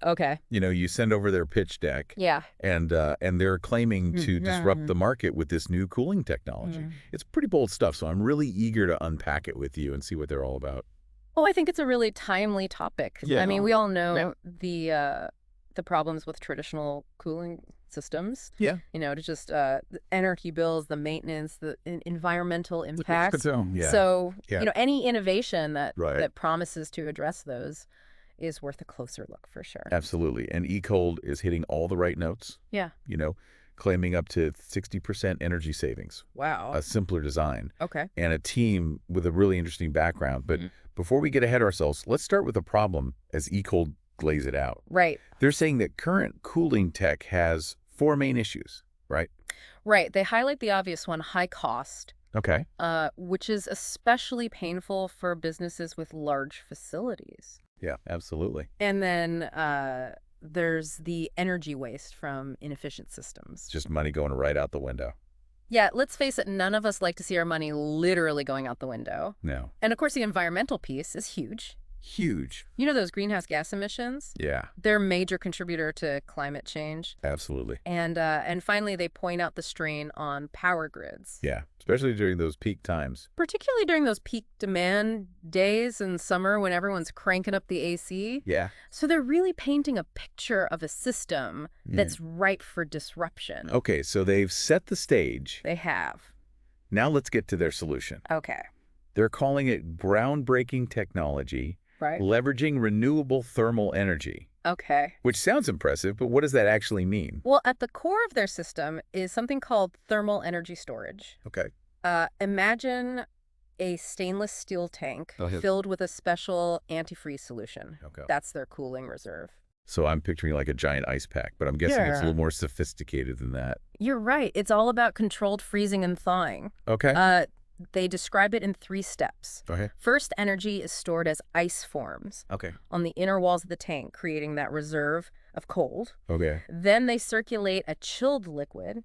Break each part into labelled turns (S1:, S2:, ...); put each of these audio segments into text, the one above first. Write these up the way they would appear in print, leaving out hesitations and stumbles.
S1: Okay.
S2: You send over their pitch deck.
S1: Yeah.
S2: And they're claiming to disrupt the market with this new cooling technology. It's pretty bold stuff, so I'm really eager to unpack it with you and see what they're all about.
S1: Oh, I think it's a really timely topic.
S2: Yeah.
S1: I mean, we all know the problems with traditional cooling systems.
S2: Yeah.
S1: To just the energy bills, the maintenance, the environmental impacts.
S2: Yeah.
S1: So,
S2: Yeah.
S1: any innovation that
S2: promises
S1: to address those is worth a closer look for sure.
S2: Absolutely. And ecold is hitting all the right notes.
S1: Yeah.
S2: Claiming up to 60% energy savings.
S1: Wow.
S2: A simpler design.
S1: Okay.
S2: And a team with a really interesting background. But before we get ahead of ourselves, let's start with the problem as ecold lays it out.
S1: Right.
S2: They're saying that current cooling tech has 4 main issues, right?
S1: Right. They highlight the obvious one, high cost.
S2: Okay.
S1: Which is especially painful for businesses with large facilities.
S2: Yeah, absolutely.
S1: And then there's the energy waste from inefficient systems.
S2: Just money going right out the window.
S1: Yeah, let's face it, none of us like to see our money literally going out the window.
S2: No.
S1: And of course, the environmental piece is huge.
S2: Huge.
S1: Those greenhouse gas emissions?
S2: Yeah.
S1: They're a major contributor to climate change.
S2: Absolutely.
S1: And finally, they point out the strain on power grids.
S2: Yeah, especially during those peak times.
S1: Particularly during those peak demand days in summer when everyone's cranking up the AC.
S2: Yeah.
S1: So they're really painting a picture of a system that's ripe for disruption.
S2: Okay, so they've set the stage.
S1: They have.
S2: Now let's get to their solution.
S1: Okay.
S2: They're calling it groundbreaking technology.
S1: Right.
S2: Leveraging renewable thermal energy.
S1: Okay.
S2: Which sounds impressive, but what does that actually mean?
S1: Well, at the core of their system is something called thermal energy storage.
S2: Okay.
S1: Imagine a stainless steel tank filled with a special antifreeze solution.
S2: Okay.
S1: That's their cooling reserve.
S2: So I'm picturing like a giant ice pack, but I'm guessing it's a little more sophisticated than that.
S1: You're right. It's all about controlled freezing and thawing.
S2: Okay.
S1: They describe it in 3 steps.
S2: Okay.
S1: First, energy is stored as ice forms on the inner walls of the tank, creating that reserve of cold.
S2: Okay.
S1: Then they circulate a chilled liquid,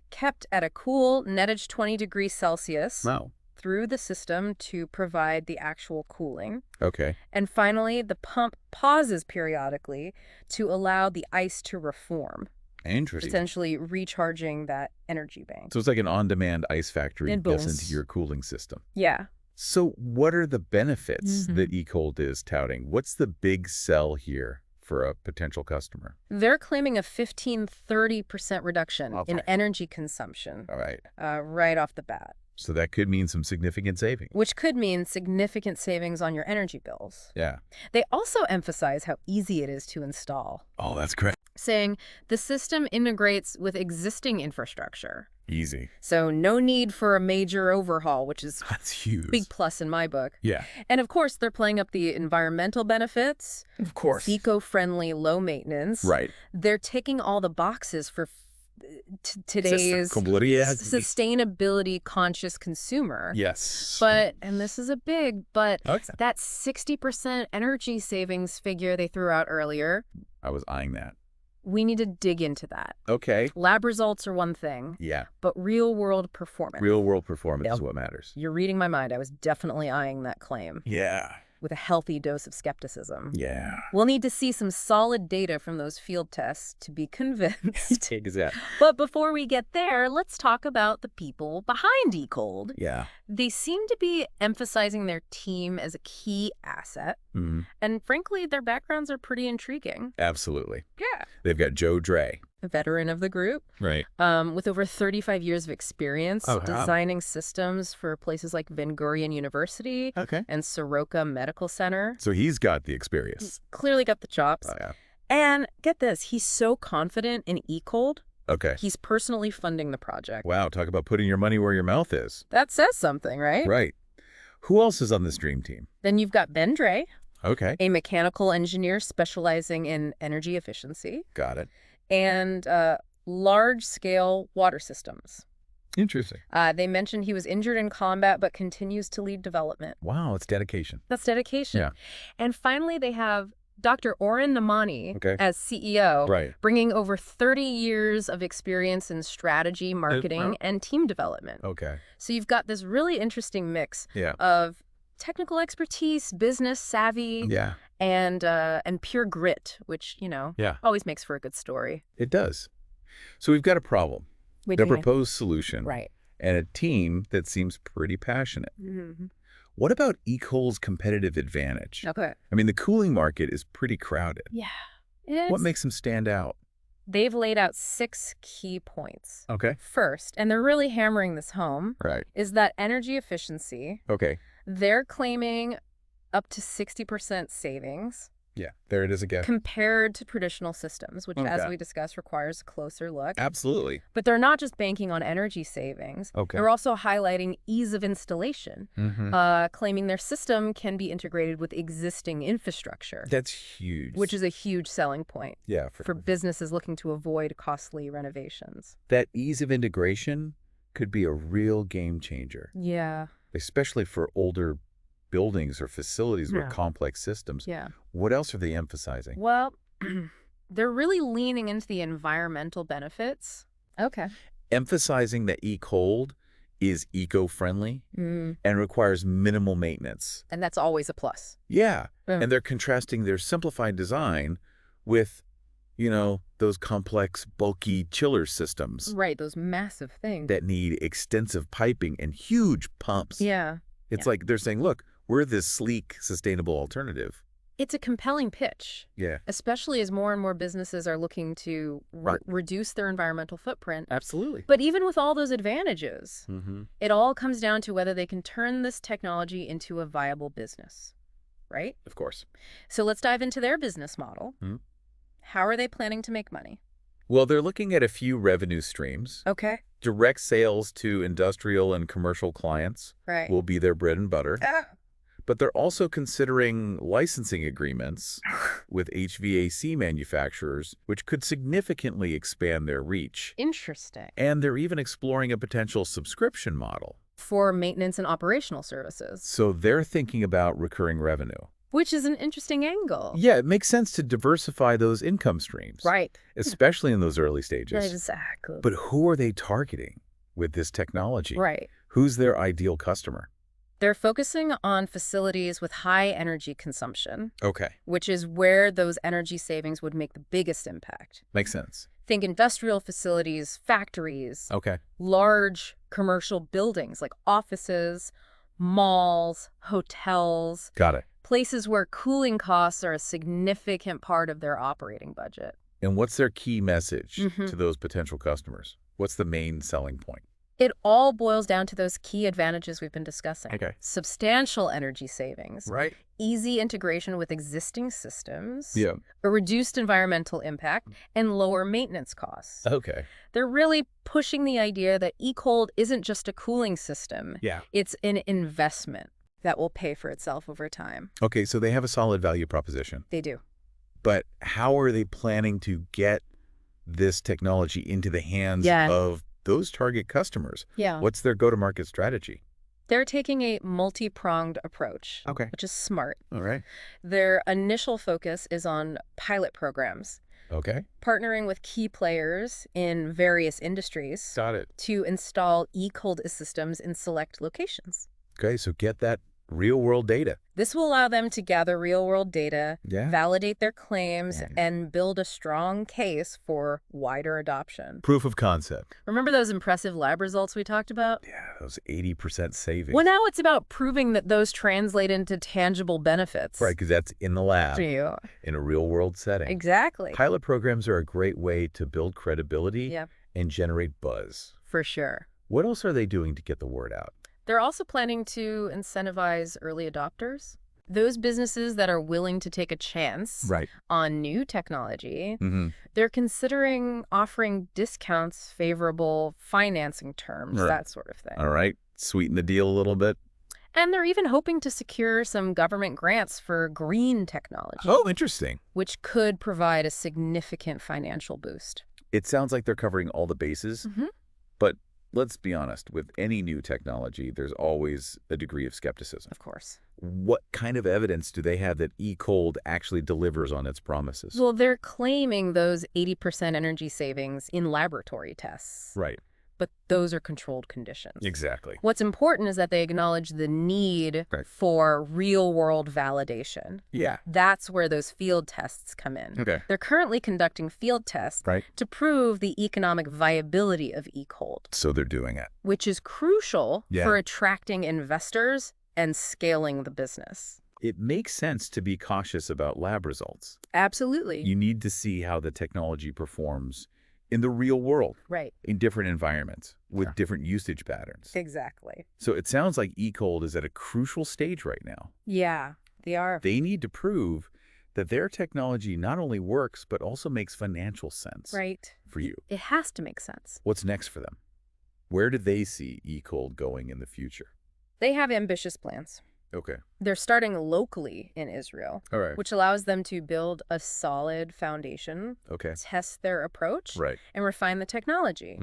S1: kept at a cool, netted 20 degrees Celsius through the system to provide the actual cooling.
S2: Okay.
S1: And finally, the pump pauses periodically to allow the ice to reform.
S2: Interesting.
S1: Essentially recharging that energy bank.
S2: So it's like an on-demand ice factory
S1: And
S2: built
S1: boom.
S2: into your cooling system.
S1: Yeah.
S2: So what are the benefits that ecold is touting? What's the big sell here for a potential customer?
S1: They're claiming a 15–30% reduction in energy consumption.
S2: All right.
S1: Right off the bat.
S2: So that could mean some significant savings.
S1: Which could mean significant savings on your energy bills.
S2: Yeah.
S1: They also emphasize how easy it is to install.
S2: Oh, that's great.
S1: Saying the system integrates with existing infrastructure.
S2: Easy.
S1: So no need for a major overhaul, which is
S2: That's huge.
S1: big plus in my book.
S2: Yeah.
S1: And of course, they're playing up the environmental benefits.
S2: Of course.
S1: Eco-friendly, low maintenance.
S2: Right.
S1: They're ticking all the boxes for today's sustainability conscious consumer.
S2: Yes.
S1: But, and this is that 60% energy savings figure they threw out earlier.
S2: I was eyeing that.
S1: We need to dig into that.
S2: Okay.
S1: Lab results are one thing.
S2: Yeah.
S1: But real world performance.
S2: Real world performance is what matters.
S1: You're reading my mind. I was definitely eyeing that claim.
S2: Yeah.
S1: With a healthy dose of skepticism.
S2: Yeah.
S1: We'll need to see some solid data from those field tests to be convinced.
S2: Exactly.
S1: But before we get there, let's talk about the people behind ecold.
S2: Yeah.
S1: They seem to be emphasizing their team as a key asset.
S2: Mm-hmm.
S1: And frankly, their backgrounds are pretty intriguing.
S2: Absolutely.
S1: Yeah.
S2: They've got Joe Dre.
S1: A veteran of the group.
S2: Right.
S1: With over 35 years of experience designing systems for places like Ben Gurion University and Soroka Medical Center.
S2: So he's got the experience.
S1: He's clearly got the chops.
S2: Oh, yeah.
S1: And get this, he's so confident in ecold.
S2: Okay.
S1: He's personally funding the project.
S2: Wow, talk about putting your money where your mouth is.
S1: That says something, right?
S2: Right. Who else is on this dream team?
S1: Then you've got Ben Dre.
S2: Okay.
S1: A mechanical engineer specializing in energy efficiency.
S2: Got it.
S1: And large-scale water systems.
S2: Interesting.
S1: They mentioned he was injured in combat but continues to lead development.
S2: Wow, it's dedication.
S1: That's dedication.
S2: Yeah.
S1: And finally, they have Dr. Oren Namani as CEO, bringing over 30 years of experience in strategy, marketing, and team development.
S2: Okay.
S1: So you've got this really interesting mix of technical expertise, business savvy, and pure grit, which, always makes for a good story.
S2: It does. So we've got a problem, a proposed solution,
S1: right,
S2: and a team that seems pretty passionate.
S1: Mm-hmm.
S2: What about ecold's competitive advantage?
S1: Okay.
S2: I mean, the cooling market is pretty crowded.
S1: Yeah.
S2: What makes them stand out?
S1: They've laid out 6 key points.
S2: Okay.
S1: First, and they're really hammering this home,
S2: right,
S1: is that energy efficiency.
S2: Okay.
S1: They're claiming up to 60% savings.
S2: Yeah, there it is again.
S1: Compared to traditional systems, which, as we discussed, requires a closer look.
S2: Absolutely.
S1: But they're not just banking on energy savings.
S2: Okay.
S1: They're also highlighting ease of installation, claiming their system can be integrated with existing infrastructure.
S2: That's huge.
S1: Which is a huge selling point.
S2: Yeah,
S1: for businesses looking to avoid costly renovations.
S2: That ease of integration could be a real game changer.
S1: Yeah.
S2: Especially for older buildings or facilities with complex systems.
S1: Yeah.
S2: What else are they emphasizing?
S1: Well, they're really leaning into the environmental benefits. Okay.
S2: Emphasizing that ecold is eco-friendly and requires minimal maintenance.
S1: And that's always a plus.
S2: Yeah. And they're contrasting their simplified design with, those complex, bulky chiller systems.
S1: Right, those massive things.
S2: That need extensive piping and huge pumps.
S1: Yeah.
S2: It's like they're saying, look, we're this sleek, sustainable alternative.
S1: It's a compelling pitch.
S2: Yeah.
S1: Especially as more and more businesses are looking to reduce their environmental footprint.
S2: Absolutely.
S1: But even with all those advantages, it all comes down to whether they can turn this technology into a viable business, right?
S2: Of course.
S1: So let's dive into their business model. How are they planning to make money?
S2: Well, they're looking at a few revenue streams.
S1: Okay.
S2: Direct sales to industrial and commercial clients will be their bread and butter. But they're also considering licensing agreements with HVAC manufacturers, which could significantly expand their reach.
S1: Interesting.
S2: And they're even exploring a potential subscription model.
S1: For maintenance and operational services.
S2: So they're thinking about recurring revenue.
S1: Which is an interesting angle.
S2: Yeah, it makes sense to diversify those income streams.
S1: Right.
S2: Especially in those early stages.
S1: Exactly.
S2: But who are they targeting with this technology?
S1: Right.
S2: Who's their ideal customer?
S1: They're focusing on facilities with high energy consumption.
S2: Okay.
S1: Which is where those energy savings would make the biggest impact.
S2: Makes sense.
S1: Think industrial facilities, factories.
S2: Okay.
S1: Large commercial buildings like offices, malls, hotels.
S2: Got it.
S1: Places where cooling costs are a significant part of their operating budget.
S2: And what's their key message to those potential customers? What's the main selling point?
S1: It all boils down to those key advantages we've been discussing.
S2: Okay.
S1: Substantial energy savings.
S2: Right.
S1: Easy integration with existing systems.
S2: Yeah.
S1: A reduced environmental impact, and lower maintenance costs.
S2: Okay.
S1: They're really pushing the idea that ecold isn't just a cooling system.
S2: Yeah.
S1: It's an investment that will pay for itself over time.
S2: Okay, so they have a solid value proposition.
S1: They do.
S2: But how are they planning to get this technology into the hands of those target customers?
S1: Yeah.
S2: What's their go-to-market strategy?
S1: They're taking a multi-pronged approach, which is smart.
S2: All right.
S1: Their initial focus is on pilot programs.
S2: Okay.
S1: Partnering with key players in various industries.
S2: Got it.
S1: To install ecold systems in select locations.
S2: Okay, so get that real-world data.
S1: This will allow them to gather real-world data, validate their claims, and build a strong case for wider adoption.
S2: Proof of concept.
S1: Remember those impressive lab results we talked about?
S2: Yeah, those 80% savings.
S1: Well, now it's about proving that those translate into tangible benefits.
S2: Right, because that's in the lab,
S1: Yeah.
S2: in a real-world setting.
S1: Exactly.
S2: Pilot programs are a great way to build credibility and generate buzz.
S1: For sure.
S2: What else are they doing to get the word out?
S1: They're also planning to incentivize early adopters. Those businesses that are willing to take a chance on new technology, they're considering offering discounts, favorable financing terms, that sort of thing.
S2: All right. Sweeten the deal a little bit.
S1: And they're even hoping to secure some government grants for green technology.
S2: Oh, interesting.
S1: Which could provide a significant financial boost.
S2: It sounds like they're covering all the bases, but let's be honest, with any new technology, there's always a degree of skepticism.
S1: Of course.
S2: What kind of evidence do they have that ecold actually delivers on its promises?
S1: Well, they're claiming those 80% energy savings in laboratory tests.
S2: Right.
S1: but those are controlled conditions.
S2: Exactly.
S1: What's important is that they acknowledge the need for real-world validation.
S2: Yeah.
S1: That's where those field tests come in.
S2: Okay.
S1: They're currently conducting field tests to prove the economic viability of ecold.
S2: So they're doing it.
S1: Which is crucial for attracting investors and scaling the business.
S2: It makes sense to be cautious about lab results.
S1: Absolutely.
S2: You need to see how the technology performs in the real world, in different environments with different usage patterns.
S1: Exactly.
S2: So it sounds like ecold is at a crucial stage right now.
S1: Yeah, they are.
S2: They need to prove that their technology not only works, but also makes financial sense for you.
S1: It has to make sense.
S2: What's next for them? Where do they see ecold going in the future?
S1: They have ambitious plans.
S2: Okay.
S1: They're starting locally in Israel, which allows them to build a solid foundation, test their approach, and refine the technology.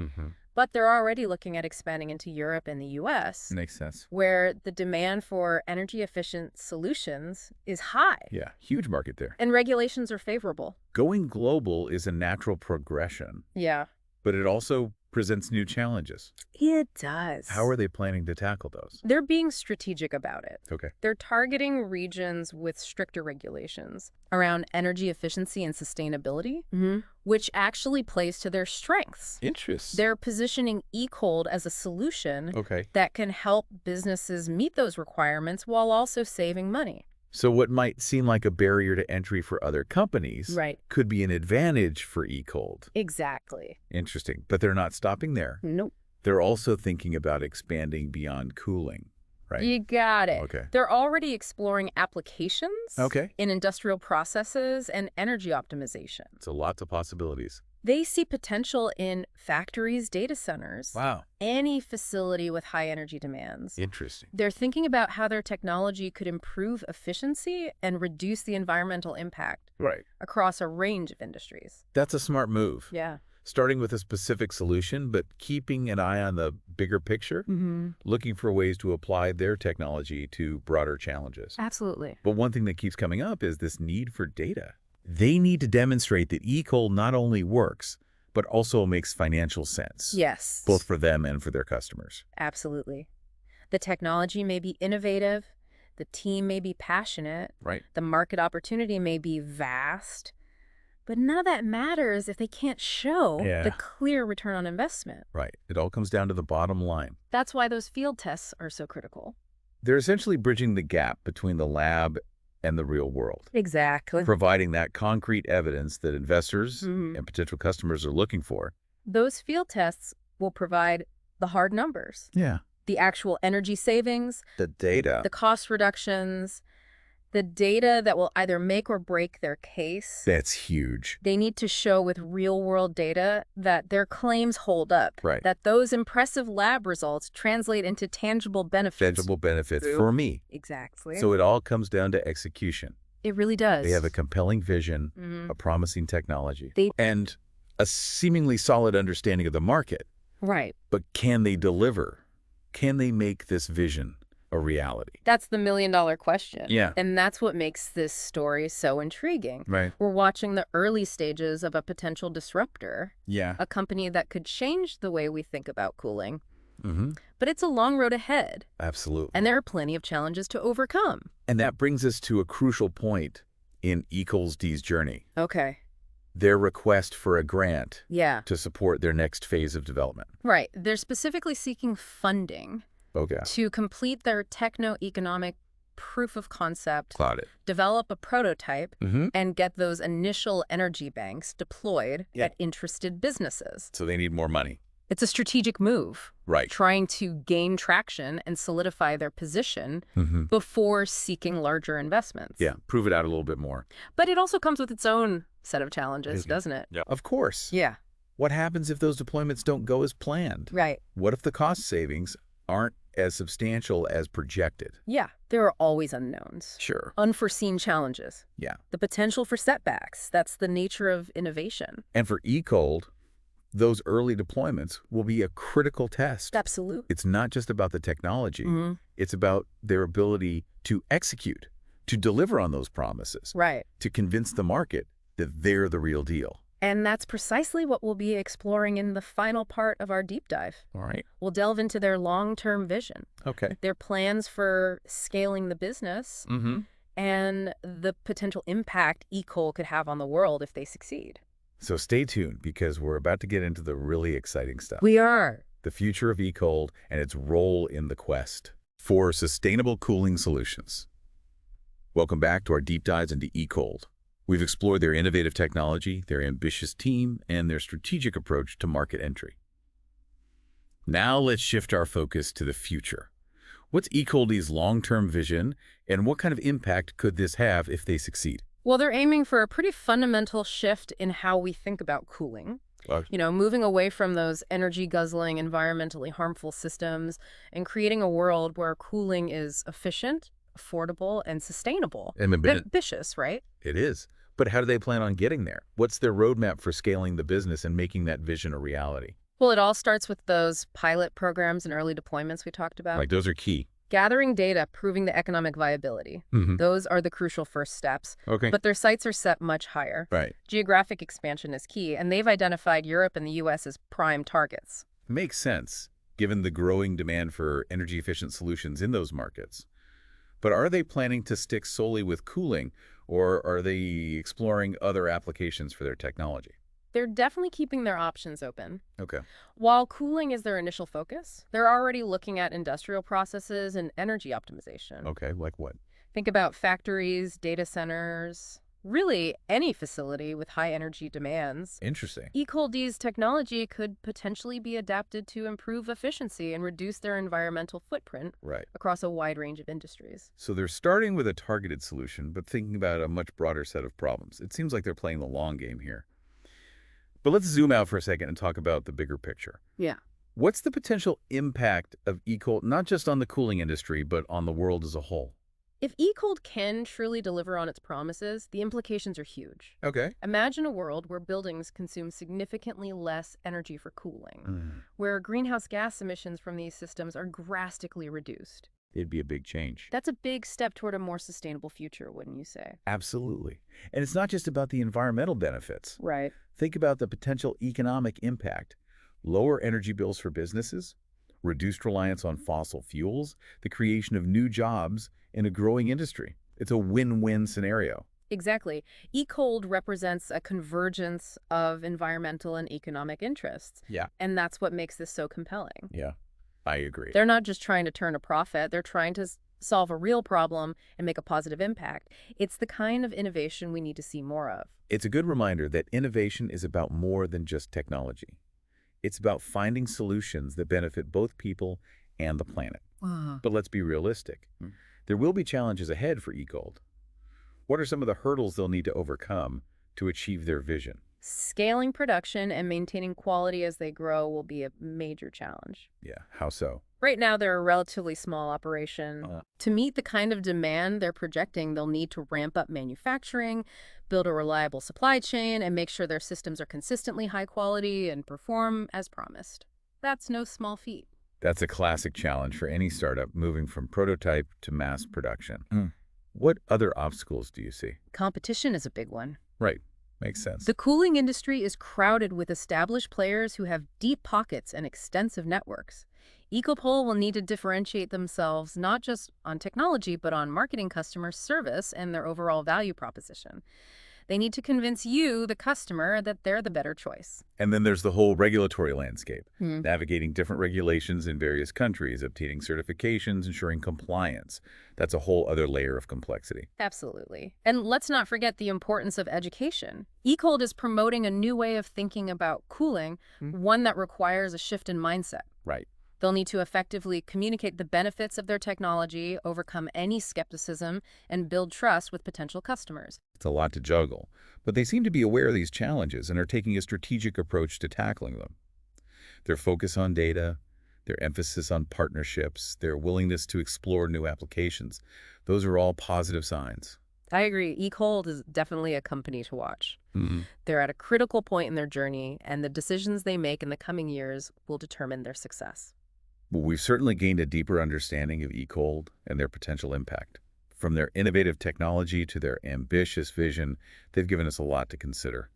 S1: But they're already looking at expanding into Europe and the U.S.
S2: Makes sense.
S1: Where the demand for energy-efficient solutions is high.
S2: Yeah, huge market there.
S1: And regulations are favorable.
S2: Going global is a natural progression.
S1: Yeah.
S2: But it also presents new challenges.
S1: It does.
S2: How are they planning to tackle those?
S1: They're being strategic about it.
S2: Okay.
S1: They're targeting regions with stricter regulations around energy efficiency and sustainability, which actually plays to their strengths.
S2: Interesting.
S1: They're positioning ecold as a solution that can help businesses meet those requirements while also saving money.
S2: So what might seem like a barrier to entry for other companies could be an advantage for ecold.
S1: Exactly.
S2: Interesting. But they're not stopping there.
S1: Nope.
S2: They're also thinking about expanding beyond cooling, right?
S1: You got it.
S2: Okay.
S1: They're already exploring applications in industrial processes and energy optimization.
S2: So lots of possibilities.
S1: They see potential in factories, data centers, any facility with high energy demands.
S2: Interesting.
S1: They're thinking about how their technology could improve efficiency and reduce the environmental impact across a range of industries.
S2: That's a smart move.
S1: Yeah.
S2: Starting with a specific solution, but keeping an eye on the bigger picture, looking for ways to apply their technology to broader challenges.
S1: Absolutely.
S2: But one thing that keeps coming up is this need for data. They need to demonstrate that ecold not only works, but also makes financial sense.
S1: Yes.
S2: Both for them and for their customers.
S1: Absolutely. The technology may be innovative, the team may be passionate, the market opportunity may be vast, but none of that matters if they can't show the clear return on investment.
S2: Right. It all comes down to the bottom line.
S1: That's why those field tests are so critical.
S2: They're essentially bridging the gap between the lab and the real world.
S1: Exactly.
S2: Providing that concrete evidence that investors and potential customers are looking for.
S1: Those field tests will provide the hard numbers.
S2: Yeah.
S1: The actual energy savings.
S2: The data.
S1: The cost reductions. The data that will either make or break their case.
S2: That's huge.
S1: They need to show with real-world data that their claims hold up.
S2: Right.
S1: That those impressive lab results translate into tangible benefits.
S2: Tangible benefits for me.
S1: Exactly.
S2: So it all comes down to execution.
S1: It really does.
S2: They have a compelling vision, a promising technology, and a seemingly solid understanding of the market.
S1: Right.
S2: But can they deliver? Can they make this vision a reality?
S1: That's the million-dollar question.
S2: Yeah.
S1: And that's what makes this story so intriguing.
S2: Right.
S1: We're watching the early stages of a potential disruptor.
S2: Yeah.
S1: A company that could change the way we think about cooling. But it's a long road ahead.
S2: Absolutely.
S1: And there are plenty of challenges to overcome.
S2: And that brings us to a crucial point in ecold's journey.
S1: Okay.
S2: Their request for a grant
S1: to
S2: support their next phase of development.
S1: Right. They're specifically seeking funding to complete their techno-economic proof of concept, develop a prototype, and get those initial energy banks deployed at interested businesses.
S2: So they need more money.
S1: It's a strategic move.
S2: Right.
S1: Trying to gain traction and solidify their position before seeking larger investments.
S2: Yeah, prove it out a little bit more.
S1: But it also comes with its own set of challenges, doesn't it?
S2: Yeah. Of course.
S1: Yeah.
S2: What happens if those deployments don't go as planned?
S1: Right.
S2: What if the cost savings aren't as substantial as projected?
S1: Yeah. There are always unknowns.
S2: Sure.
S1: Unforeseen challenges.
S2: Yeah.
S1: The potential for setbacks. That's the nature of innovation.
S2: And for ecold, those early deployments will be a critical test.
S1: Absolutely.
S2: It's not just about the technology. It's about their ability to execute, to deliver on those promises.
S1: Right.
S2: To convince the market that they're the real deal.
S1: And that's precisely what we'll be exploring in the final part of our deep dive.
S2: All right.
S1: We'll delve into their long-term vision.
S2: Okay.
S1: Their plans for scaling the business. And the potential impact ecold could have on the world if they succeed.
S2: So stay tuned, because we're about to get into the really exciting stuff.
S1: We are.
S2: The future of ecold and its role in the quest for sustainable cooling solutions. Welcome back to our deep dives into ecold. We've explored their innovative technology, their ambitious team, and their strategic approach to market entry. Now let's shift our focus to the future. What's ecold's long-term vision, and what kind of impact could this have if they succeed?
S1: Well, they're aiming for a pretty fundamental shift in how we think about cooling. Moving away from those energy-guzzling, environmentally harmful systems and creating a world where cooling is efficient, affordable, and sustainable. Ambitious, right?
S2: It is. But how do they plan on getting there? What's their roadmap for scaling the business and making that vision a reality?
S1: Well, it all starts with those pilot programs and early deployments we talked about.
S2: Like, those are key.
S1: Gathering data, proving the economic viability. Those are the crucial first steps.
S2: Okay.
S1: But their sights are set much higher.
S2: Right.
S1: Geographic expansion is key, and they've identified Europe and the U.S. as prime targets.
S2: Makes sense, given the growing demand for energy-efficient solutions in those markets. But are they planning to stick solely with cooling, or are they exploring other applications for their technology?
S1: They're definitely keeping their options open.
S2: Okay.
S1: While cooling is their initial focus, they're already looking at industrial processes and energy optimization.
S2: Okay, like what?
S1: Think about factories, data centers, really any facility with high energy demands.
S2: Interesting.
S1: ecold's technology could potentially be adapted to improve efficiency and reduce their environmental footprint across a wide range of industries.
S2: So they're starting with a targeted solution, but thinking about a much broader set of problems. It seems like they're playing the long game here. But let's zoom out for a second and talk about the bigger picture.
S1: Yeah.
S2: What's the potential impact of ecold, not just on the cooling industry, but on the world as a whole?
S1: If ecold can truly deliver on its promises, the implications are huge.
S2: Okay.
S1: Imagine a world where buildings consume significantly less energy for cooling, where greenhouse gas emissions from these systems are drastically reduced.
S2: It'd be a big change.
S1: That's a big step toward a more sustainable future, wouldn't you say?
S2: Absolutely. And it's not just about the environmental benefits.
S1: Right.
S2: Think about the potential economic impact. Lower energy bills for businesses, reduced reliance on fossil fuels, the creation of new jobs in a growing industry. It's a win-win scenario.
S1: Exactly. ecold represents a convergence of environmental and economic interests.
S2: Yeah.
S1: And that's what makes this so compelling.
S2: Yeah, I agree.
S1: They're not just trying to turn a profit. They're trying to solve a real problem and make a positive impact. It's the kind of innovation we need to see more of.
S2: It's a good reminder that innovation is about more than just technology. It's about finding solutions that benefit both people and the planet. But let's be realistic. There will be challenges ahead for ecold. What are some of the hurdles they'll need to overcome to achieve their vision?
S1: Scaling production and maintaining quality as they grow will be a major challenge.
S2: Yeah, how so?
S1: Right now, they're a relatively small operation. To meet the kind of demand they're projecting, they'll need to ramp up manufacturing, build a reliable supply chain, and make sure their systems are consistently high quality and perform as promised. That's no small feat.
S2: That's a classic challenge for any startup moving from prototype to mass production. What other obstacles do you see?
S1: Competition is a big one.
S2: Right. Makes sense.
S1: The cooling industry is crowded with established players who have deep pockets and extensive networks. ecold will need to differentiate themselves not just on technology, but on marketing, customer service, and their overall value proposition. They need to convince you, the customer, that they're the better choice.
S2: And then there's the whole regulatory landscape, navigating different regulations in various countries, obtaining certifications, ensuring compliance. That's a whole other layer of complexity.
S1: Absolutely. And let's not forget the importance of education. ecold is promoting a new way of thinking about cooling, one that requires a shift in mindset.
S2: Right.
S1: They'll need to effectively communicate the benefits of their technology, overcome any skepticism, and build trust with potential customers.
S2: It's a lot to juggle, but they seem to be aware of these challenges and are taking a strategic approach to tackling them. Their focus on data, their emphasis on partnerships, their willingness to explore new applications, those are all positive signs.
S1: I agree. ecold is definitely a company to watch. They're at a critical point in their journey, and the decisions they make in the coming years will determine their success.
S2: Well, we've certainly gained a deeper understanding of ecold and their potential impact. From their innovative technology to their ambitious vision, they've given us a lot to consider.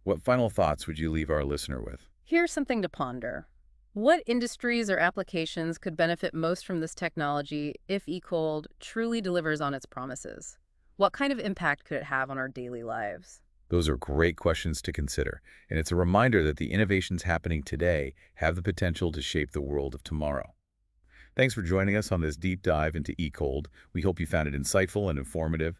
S2: What final thoughts would you leave our listener with?
S1: Here's something to ponder. What industries or applications could benefit most from this technology if ecold truly delivers on its promises? What kind of impact could it have on our daily lives?
S2: Those are great questions to consider, and it's a reminder that the innovations happening today have the potential to shape the world of tomorrow. Thanks for joining us on this deep dive into ecold. We hope you found it insightful and informative.